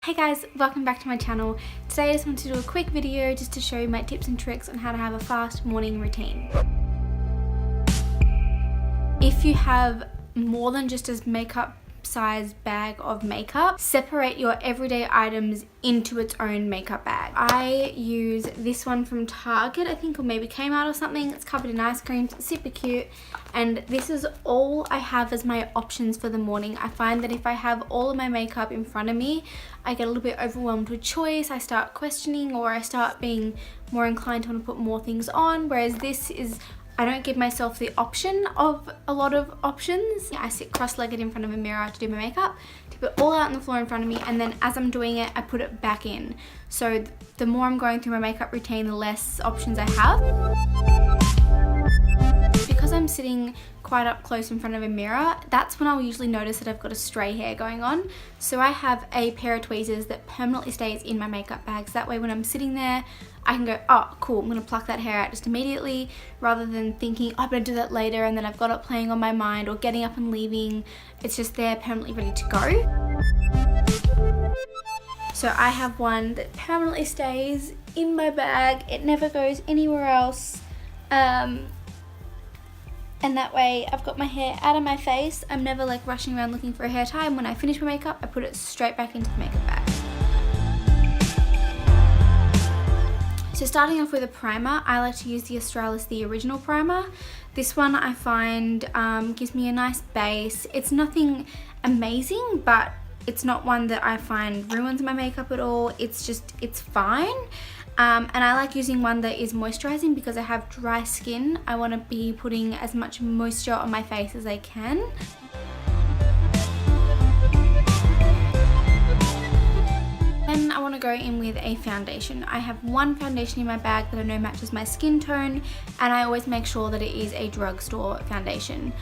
Hey guys, welcome back to my channel. Today I just wanted to do a quick video just to show you my tips and tricks on how to have a fast morning routine. If you have more than just a makeup size bag of makeup, separate your everyday items into its own makeup bag. I use this one from Target, I think, or maybe Kmart or something. It's covered in ice creams, it's super cute, and this is all I have as my options for the morning. I find that if I have all of my makeup in front of me, I get a little bit overwhelmed with choice. I start questioning, or I start being more inclined to want to put more things on, whereas this is, I don't give myself the option of a lot of options. I sit cross-legged in front of a mirror to do my makeup, tip it all out on the floor in front of me, and then as I'm doing it, I put it back in. So the more I'm going through my makeup routine, the less options I have. Because I'm sitting quite up close in front of a mirror, that's when I'll usually notice that I've got a stray hair going on. So I have a pair of tweezers that permanently stays in my makeup bag. So that way when I'm sitting there, I can go, oh cool, I'm gonna pluck that hair out just immediately, rather than thinking, oh, I'm gonna do that later, and then I've got it playing on my mind, or getting up and leaving. It's just there permanently ready to go. So I have one that permanently stays in my bag. It never goes anywhere else. And that way I've got my hair out of my face. I'm never like rushing around looking for a hair tie. And when I finish my makeup, I put it straight back into the makeup bag. So starting off with a primer, I like to use the Australis, the original primer. This one I find gives me a nice base. It's nothing amazing, but it's not one that I find ruins my makeup at all. It's fine. And I like using one that is moisturizing because I have dry skin. I want to be putting as much moisture on my face as I can. Then I want to go in with a foundation. I have one foundation in my bag that I know matches my skin tone, and I always make sure that it is a drugstore foundation.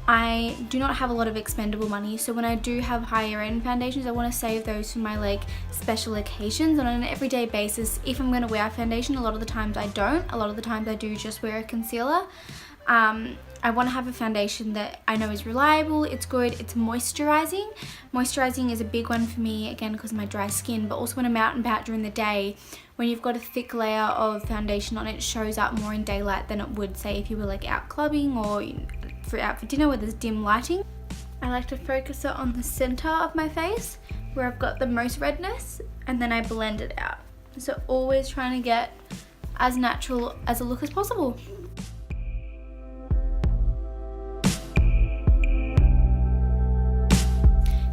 I do not have a lot of expendable money, so when I do have higher end foundations, I want to save those for my like special occasions. And on an everyday basis, if I'm going to wear a foundation, a lot of the times I don't. A lot of the times I do just wear a concealer. I want to have a foundation that I know is reliable, it's good, it's moisturizing. Moisturizing is a big one for me, again, because of my dry skin, but also when I'm out and about during the day, when you've got a thick layer of foundation on, it shows up more in daylight than it would, say, if you were like out clubbing or out for dinner where there's dim lighting. I like to focus it on the center of my face where I've got the most redness, and then I blend it out. So always trying to get as natural as a look as possible.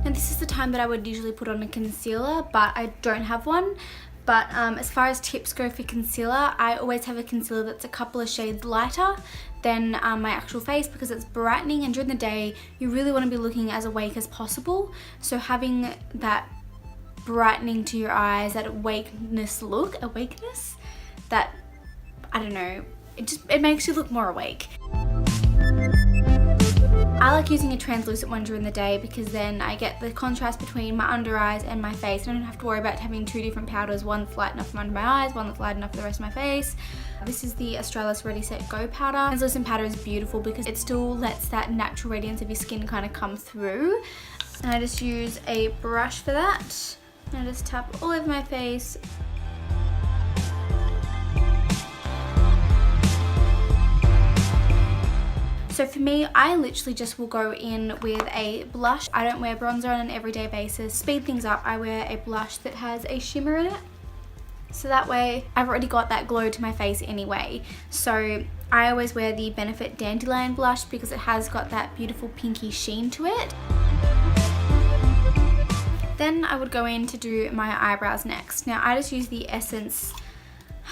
Now this is the time that I would usually put on a concealer, but I don't have one. But as far as tips go for concealer, I always have a concealer that's a couple of shades lighter than my actual face, because it's brightening, and during the day you really want to be looking as awake as possible. So having that brightening to your eyes, that awakeness look, that, I don't know, it makes you look more awake. I like using a translucent one during the day because then I get the contrast between my under eyes and my face. I don't have to worry about having two different powders, one that's light enough for under my eyes, one that's light enough for the rest of my face. This is the Australis Ready Set Go powder. Translucent powder is beautiful because it still lets that natural radiance of your skin kind of come through. And I just use a brush for that. And I just tap all over my face. So for me, I literally just will go in with a blush. I don't wear bronzer on an everyday basis. Speed things up, I wear a blush that has a shimmer in it. So that way, I've already got that glow to my face anyway. So I always wear the Benefit Dandelion blush because it has got that beautiful pinky sheen to it. Then I would go in to do my eyebrows next. Now I just use the Essence,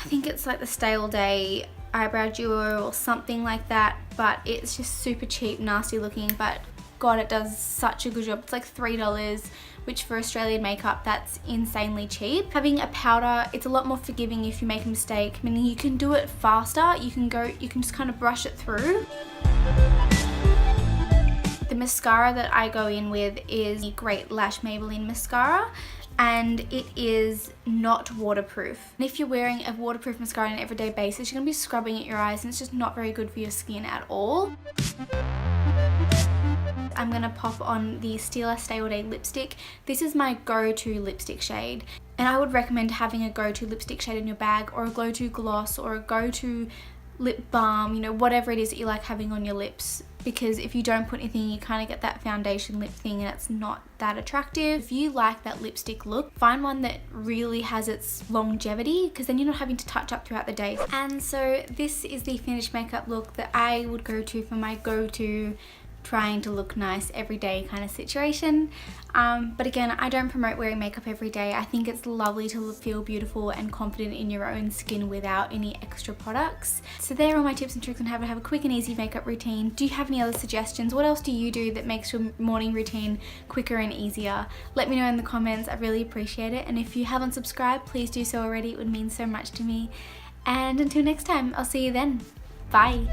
I think it's like the Stale Day eyebrow duo or something like that, but it's just super cheap, nasty looking, but god, it does such a good job. It's like $3, which for Australian makeup, that's insanely cheap. Having a powder, it's a lot more forgiving if you make a mistake, meaning you can do it faster. You can just kind of brush it through. The mascara that I go in with is the Great Lash Maybelline mascara, and it is not waterproof. And if you're wearing a waterproof mascara on an everyday basis, you're gonna be scrubbing at your eyes, and it's just not very good for your skin at all. I'm going to pop on the Stila Stay All Day lipstick. This is my go-to lipstick shade. And I would recommend having a go-to lipstick shade in your bag, or a go-to gloss, or a go-to lip balm, you know, whatever it is that you like having on your lips. Because if you don't put anything, you kind of get that foundation lip thing and it's not that attractive. If you like that lipstick look, find one that really has its longevity, because then you're not having to touch up throughout the day. And so this is the finished makeup look that I would go to for my go-to trying to look nice everyday kind of situation. But again, I don't promote wearing makeup every day. I think it's lovely to feel beautiful and confident in your own skin without any extra products. So there are all my tips and tricks on how to have a quick and easy makeup routine. Do you have any other suggestions? What else do you do that makes your morning routine quicker and easier? Let me know in the comments. I really appreciate it. And if you haven't subscribed, please do so already. It would mean so much to me. And until next time, I'll see you then. Bye.